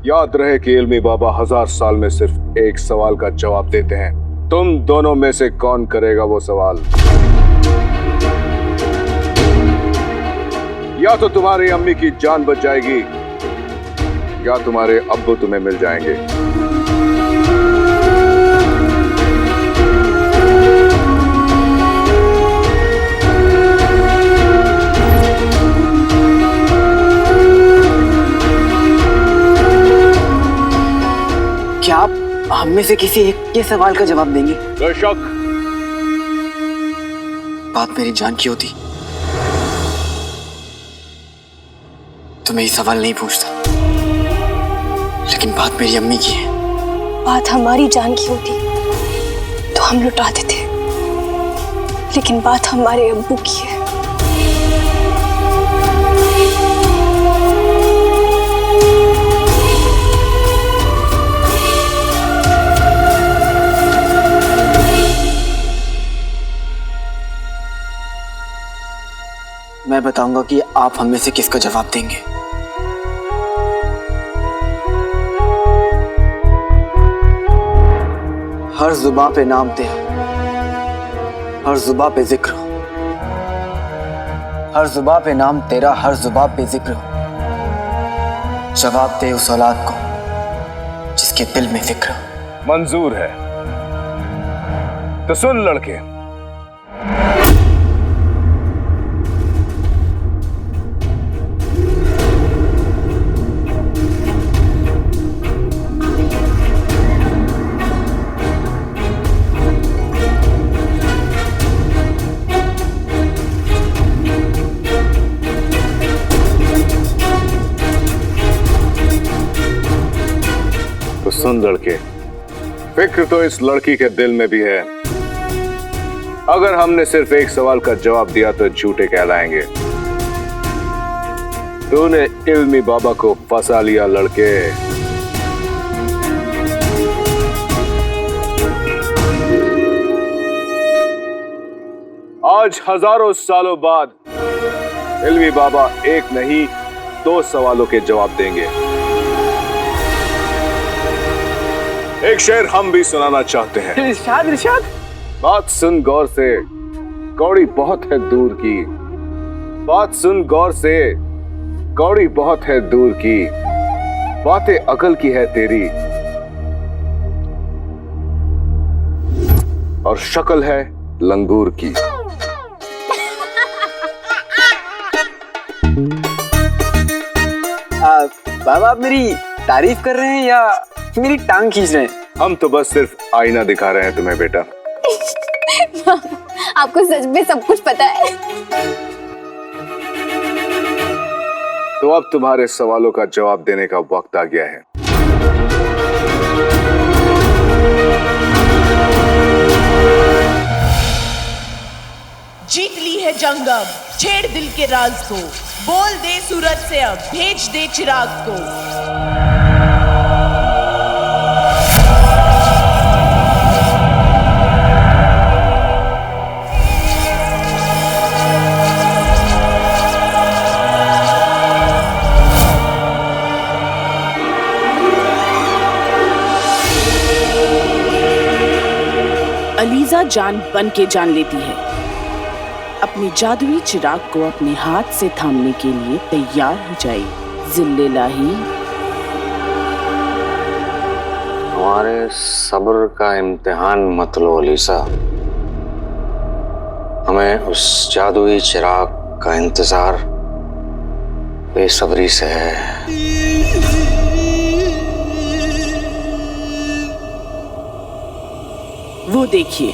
याद रहे कि इल्मी बाबा 1000 साल में सिर्फ एक सवाल का जवाब देते हैं। तुम दोनों में से कौन करेगा वो सवाल? या तो तुम्हारी अम्मी की जान बच जाएगी या तुम्हारे अब्बू तुम्हें मिल जाएंगे। क्या आप हम में से किसी एक के सवाल का जवाब देंगे? बेशक। बात मेरी जान की होती तो मैं ये सवाल नहीं पूछता, लेकिन बात मेरी अम्मी की है। बात हमारी जान की होती तो हम लुटा देते, लेकिन बात हमारे अब्बू की है। मैं बताऊंगा कि आप हम में से किसका जवाब देंगे। हर जुबां पे नाम तेरा, हर जुबां पे जिक्र हो। हर जुबां पे नाम तेरा, हर जुबां पे जिक्र हो। जवाब दे उस औलाद को जिसके दिल में फिक्र हो। मंजूर है। तो सुन लड़के, सुन लड़के, फिक्र तो इस लड़की के दिल में भी है। अगर हमने सिर्फ एक सवाल का जवाब दिया तो झूठे कहलाएंगे। तूने इल्मी बाबा को फंसा लिया लड़के। आज हजारों सालों बाद इल्मी बाबा एक नहीं 2 सवालों के जवाब देंगे। एक शेर हम भी सुनाना चाहते हैं। इरशाद इरशाद। बात सुन गौर से, कौड़ी बहुत है दूर की। बात सुन गौर से, कौड़ी बहुत है दूर की। बातें अकल की है तेरी और शक्ल है लंगूर की। बाबा आप मेरी तारीफ कर रहे हैं या मेरी टांग खींच रहे हैं? हम तो बस सिर्फ आईना दिखा रहे हैं तुम्हें बेटा। आपको सच में सब कुछ पता है। तो अब तुम्हारे सवालों का जवाब देने का वक्त आ गया है। जीत ली है जंग अब, छेड़ दिल के राज को, बोल दे सूरज से अब, भेज दे चिराग को। अलीजा जान बन के जान लेती है। अपनी जादुई चिराग को अपने हाथ से थामने के लिए तैयार हो जाए। जिल्ले-लाही, हमारे सब्र का इम्तिहान मत लो अलीसा। हमें उस जादुई चिराग का इंतजार बेसब्री से है। वो देखिए,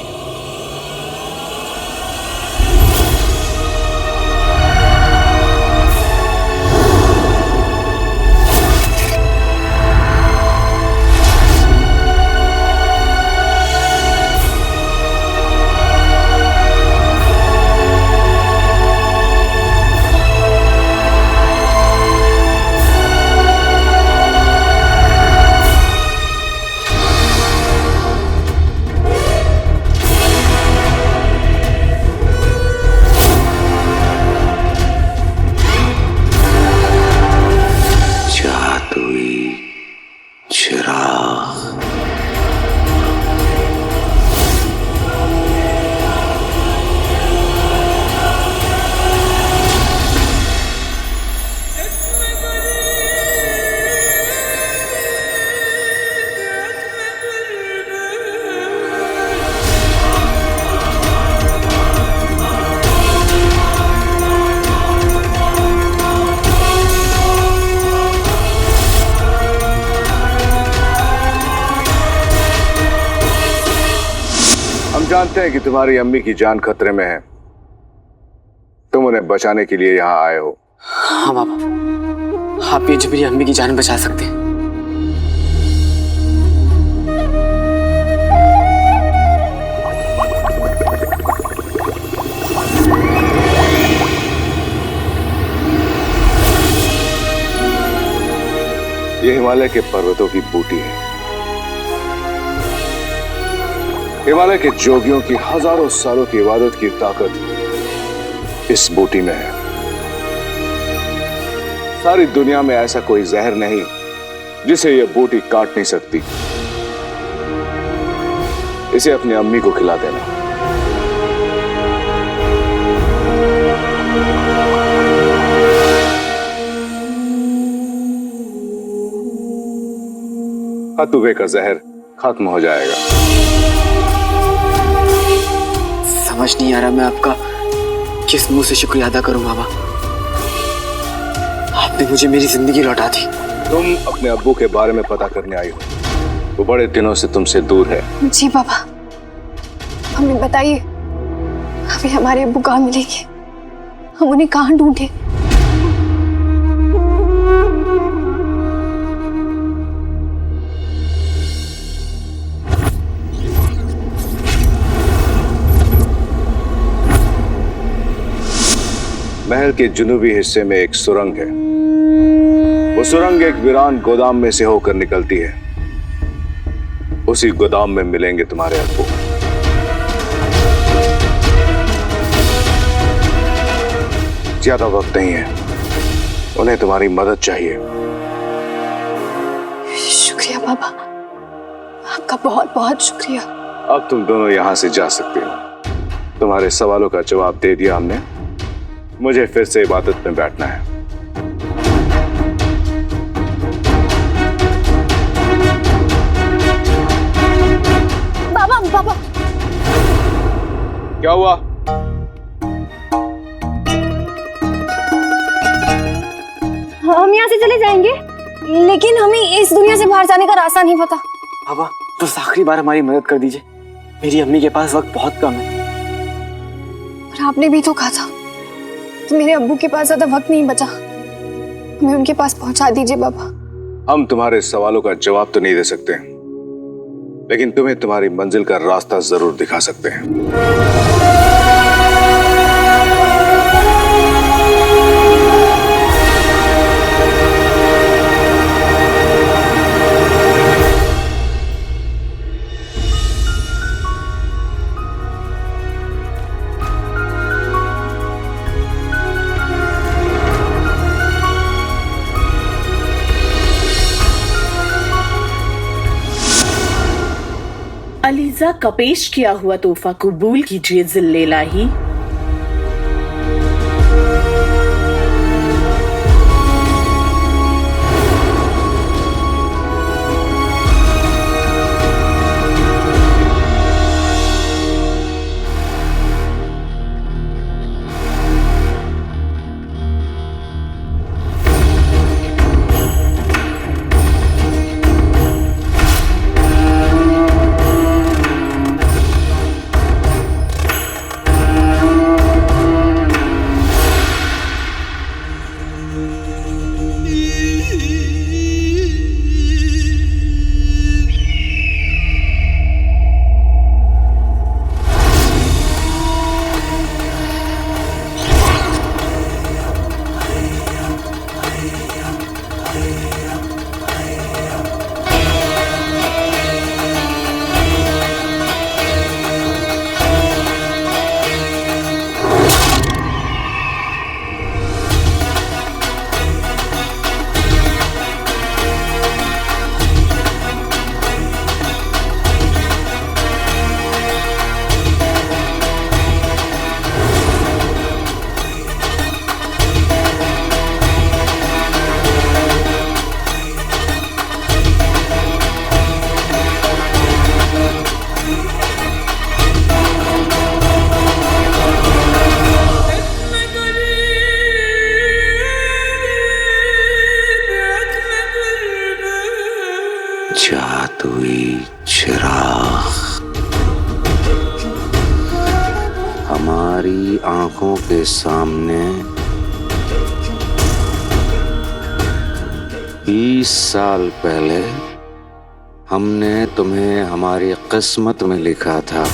जानते हैं कि तुम्हारी अम्मी की जान खतरे में है। तुम उन्हें बचाने के लिए यहाँ आए हो। हाँ बाबा, आप ये जो मेरी अम्मी की जान बचा सकते हैं। ये हिमालय के पर्वतों की बूटी है। हिमालय के जोगियों की हजारों सालों की इबादत की ताकत इस बूटी में है। सारी दुनिया में ऐसा कोई जहर नहीं जिसे यह बूटी काट नहीं सकती। इसे अपनी अम्मी को खिला देना। हतुबे का जहर खत्म हो जाएगा। समझ नहीं आ रहा मैं आपका किस मुंह से शुक्रिया अदा करूं बाबा। आपने मुझे मेरी जिंदगी लौटा दी। तुम अपने अब्बू के बारे में पता करने आई हो। वो बड़े दिनों से तुमसे दूर है। जी बाबा, हमें बताइए अभी हमारे अब्बू कहाँ मिलेंगे? हम उन्हें कहाँ ढूंढे? महल के जुनूबी हिस्से में एक सुरंग है। वो सुरंग एक वीरान गोदाम में से होकर निकलती है। उसी गोदाम में मिलेंगे तुम्हारे अब्बू। ज्यादा वक्त नहीं है, उन्हें तुम्हारी मदद चाहिए। शुक्रिया बाबा, आपका बहुत बहुत शुक्रिया। अब तुम दोनों यहां से जा सकते हो। तुम्हारे सवालों का जवाब दे दिया हमने। मुझे फिर से इबादत में बैठना है। बाबा बाबा, क्या हुआ? हम यहाँ से चले जाएंगे, लेकिन हमें इस दुनिया से बाहर जाने का रास्ता नहीं पता। बाबा बस आखिरी बार हमारी मदद कर दीजिए। मेरी अम्मी के पास वक्त बहुत कम है। और आपने भी तो कहा था कि मेरे अब्बू के पास ज्यादा वक्त नहीं बचा। हमें उनके पास पहुंचा दीजिए बाबा। हम तुम्हारे सवालों का जवाब तो नहीं दे सकते, लेकिन तुम्हें तुम्हारी मंजिल का रास्ता जरूर दिखा सकते हैं। अलीजा का पेश किया हुआ तोहफा कबूल कीजिए जिल्ले इलाही। आंखों के सामने 20 साल पहले हमने तुम्हें हमारी किस्मत में लिखा था।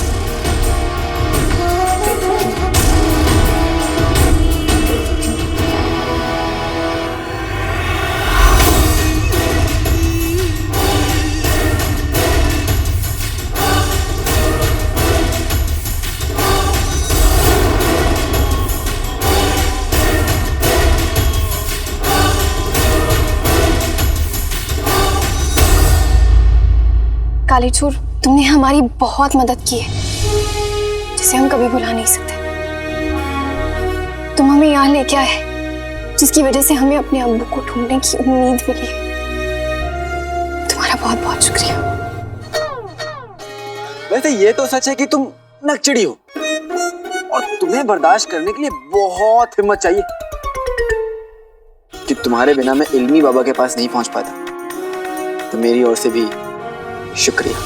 कालीचूर, तुमने हमारी बहुत मदद की है, जिसे हम कभी भुला नहीं सकते। तुम हमें यहाँ लेके आए, जिसकी वजह से हमें अपने अब्बू को ढूंढने की उम्मीद मिली है। तुम्हारा बहुत बहुत शुक्रिया। वैसे ये तो सच है कि तुम नकचड़ी हो और तुम्हें बर्दाश्त करने के लिए बहुत हिम्मत चाहिए कि तुम्हारे बिना मैं इल्मी बाबा के पास नहीं पहुंच पाता। तो मेरी ओर से भी शुक्रिया।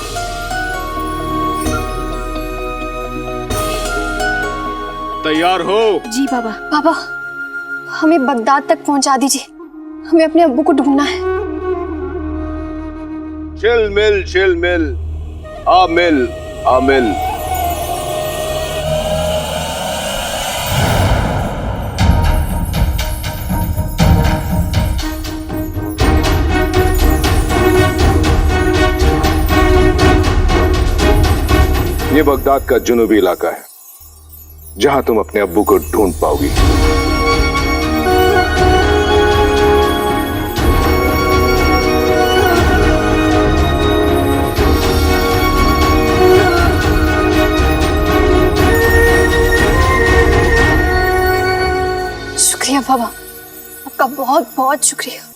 तैयार हो? जी बाबा। बाबा, हमें बगदाद तक पहुंचा दीजिए, हमें अपने अब्बू को ढूंढना है। चिल मिल, आमिल आमिल। ये बगदाद का जुनूबी इलाका है, जहां तुम अपने अब्बू को ढूंढ पाओगी। शुक्रिया बाबा, आपका बहुत बहुत शुक्रिया।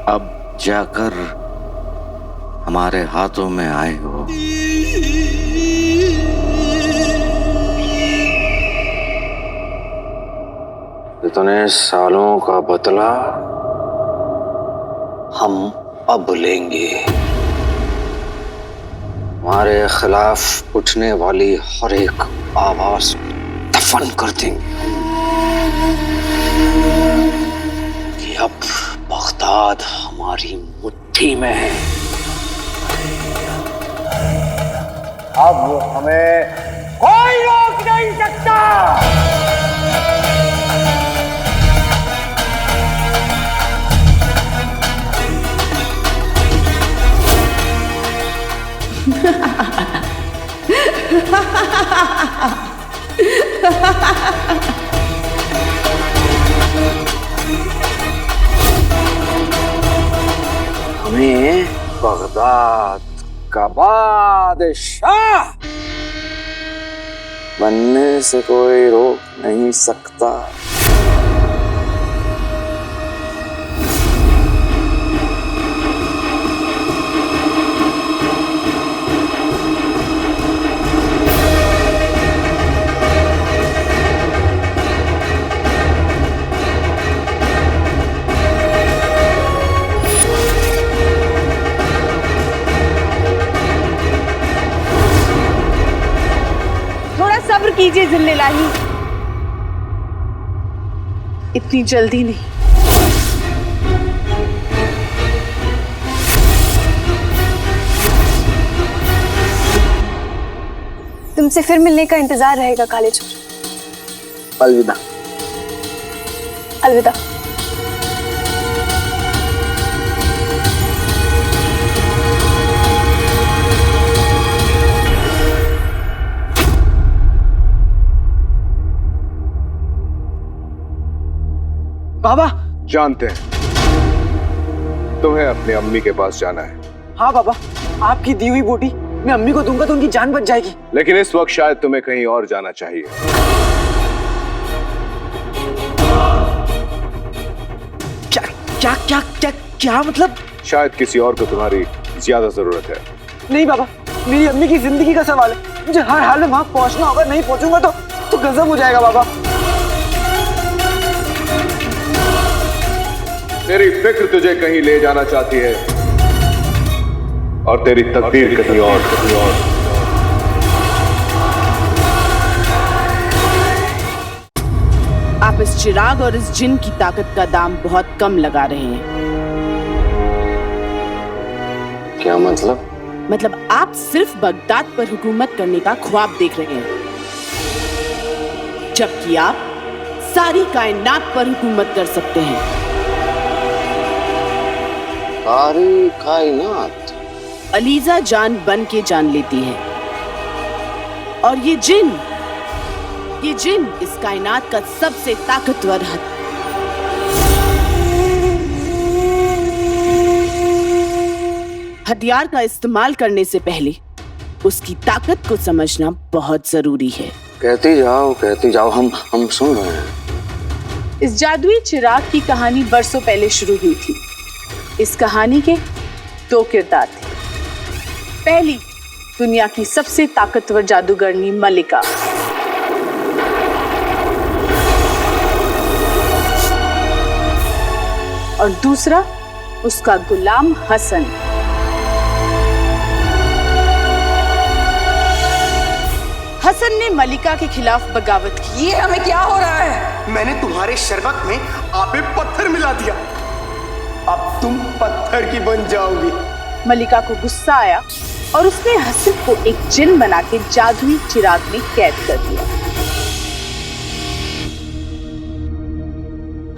अब जाकर हमारे हाथों में आए हो। इतने सालों का बदला हम अब लेंगे। हमारे खिलाफ उठने वाली हर एक आवाज दफन कर देंगे कि अब बगदाद हमारी मुट्ठी में है। अब हमें कोई रोक नहीं सकता। हमें बगदाद का बादशाह बनने से कोई रोक नहीं सकता। सब्र कीजिए जिल्लेलाही, इतनी जल्दी नहीं। तुमसे फिर मिलने का इंतजार रहेगा कालीचूर। अलविदा। अलविदा। बाबा। जानते हैं तुम्हें अपनी अम्मी के पास जाना है। हाँ बाबा, आपकी दी हुई बूटी मैं अम्मी को दूंगा तो उनकी जान बच जाएगी। लेकिन इस वक्त शायद तुम्हें कहीं और जाना चाहिए। क्या क्या क्या क्या मतलब? शायद किसी और को तुम्हारी ज्यादा जरूरत है। नहीं बाबा, मेरी अम्मी की जिंदगी का सवाल है, मुझे हर हाल में वहां पहुंचना होगा। नहीं पहुंचूंगा तो गजब हो जाएगा बाबा। तेरी फिक्र तुझे कहीं ले जाना चाहती है और तेरी तकदीर कहीं और। आप इस चिराग और इस जिन की ताकत का दाम बहुत कम लगा रहे हैं। क्या मतलब? मतलब आप सिर्फ बगदाद पर हुकूमत करने का ख्वाब देख रहे हैं, जबकि आप सारी कायनात पर हुकूमत कर सकते हैं। सारी कायनात? अलीजा जान बन के जान लेती है, और ये जिन इस कायनात का सबसे ताकतवर हथियार का इस्तेमाल करने से पहले उसकी ताकत को समझना बहुत जरूरी है। कहती जाओ, हम सुन रहे हैं। इस जादुई चिराग की कहानी बरसों पहले शुरू हुई थी। इस कहानी के 2 किरदार थे। पहली, दुनिया की सबसे ताकतवर जादूगरनी मलिका, और दूसरा उसका गुलाम हसन। हसन ने मलिका के खिलाफ बगावत की। ये हमें क्या हो रहा है? मैंने तुम्हारे शरबत में आपे पत्थर मिला दिया, अब तुम पत्थर की बन जाओगी। मलिका को गुस्सा आया और उसने हसन को एक जिन बना के जादुई चिराग में कैद कर दिया।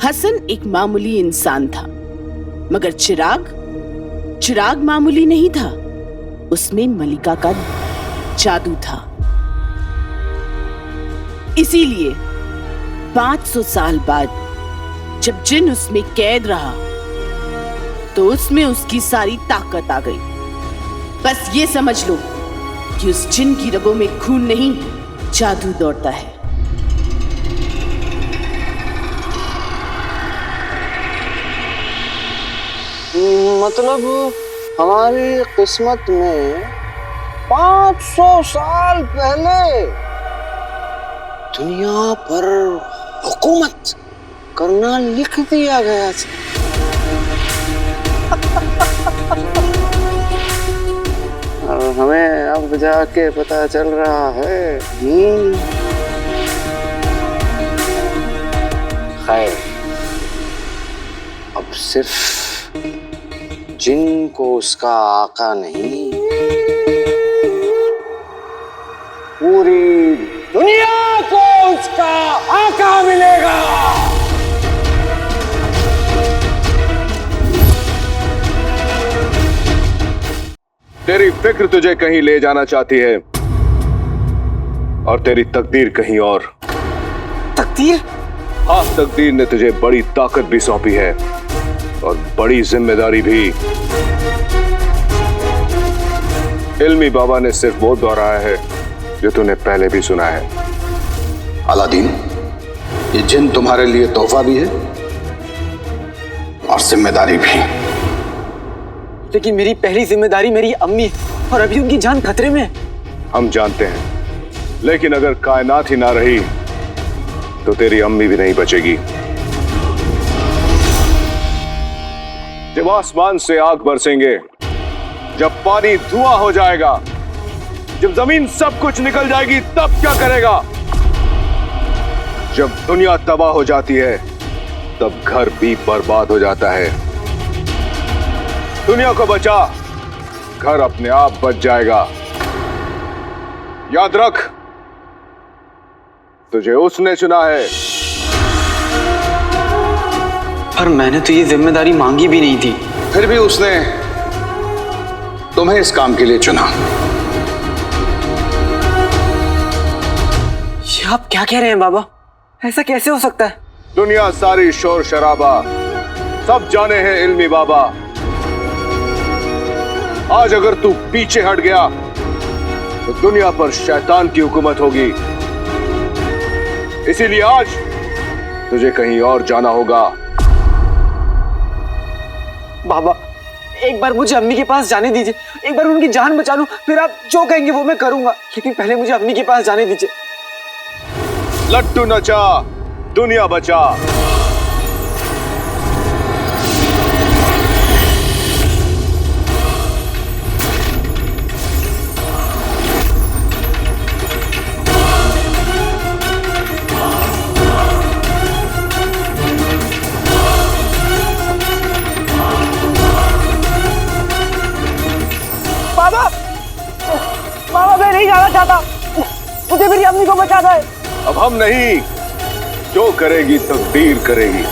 हसन एक मामूली इंसान था, मगर चिराग मामूली नहीं था। उसमें मलिका का जादू था। इसीलिए 500 साल बाद जब जिन उसमें कैद रहा तो उसमें उसकी सारी ताकत आ गई। बस ये समझ लो कि उस जिन की रगों में खून नहीं, जादू दौड़ता है। मतलब हमारी किस्मत में 500 साल पहले दुनिया पर हुकूमत करना लिख दिया गया था। और हमें अब जाके पता चल रहा है। खैर, अब सिर्फ जिन को उसका आका नहीं, पूरी दुनिया को उसका आका मिलेगा। तेरी फिक्र तुझे कहीं ले जाना चाहती है और तेरी तकदीर कहीं और। तकदीर? हाँ, तकदीर ने तुझे बड़ी ताकत भी सौंपी है और बड़ी जिम्मेदारी भी। इल्मी बाबा ने सिर्फ वो दोहराया है जो तूने पहले भी सुना है। अलादीन, ये जिन तुम्हारे लिए तोहफा भी है और जिम्मेदारी भी। लेकिन मेरी पहली जिम्मेदारी मेरी अम्मी है और अभी उनकी जान खतरे में है। हम जानते हैं, लेकिन अगर कायनात ही ना रही तो तेरी अम्मी भी नहीं बचेगी। जब आसमान से आग बरसेंगे, जब पानी धुआं हो जाएगा, जब जमीन सब कुछ निकल जाएगी, तब क्या करेगा? जब दुनिया तबाह हो जाती है तब घर भी बर्बाद हो जाता है। दुनिया को बचा, घर अपने आप बच जाएगा। याद रख, तुझे उसने चुना है। पर मैंने तो ये जिम्मेदारी मांगी भी नहीं थी। फिर भी उसने तुम्हें इस काम के लिए चुना। ये आप क्या कह रहे हैं बाबा? ऐसा कैसे हो सकता है? दुनिया सारी शोर शराबा, सब जाने हैं इल्मी बाबा। आज अगर तू पीछे हट गया तो दुनिया पर शैतान की हुकूमत होगी। इसीलिए आज तुझे कहीं और जाना होगा। बाबा एक बार मुझे अम्मी के पास जाने दीजिए, एक बार उनकी जान बचा लूं, फिर आप जो कहेंगे वो मैं करूंगा, लेकिन पहले मुझे अम्मी के पास जाने दीजिए। लट्टू नचा दुनिया बचा। बाबा बाबा मैं नहीं जाना चाहता, मुझे मेरी अम्मी को बचाना है। अब हम नहीं, जो करेगी तकदीर करेगी।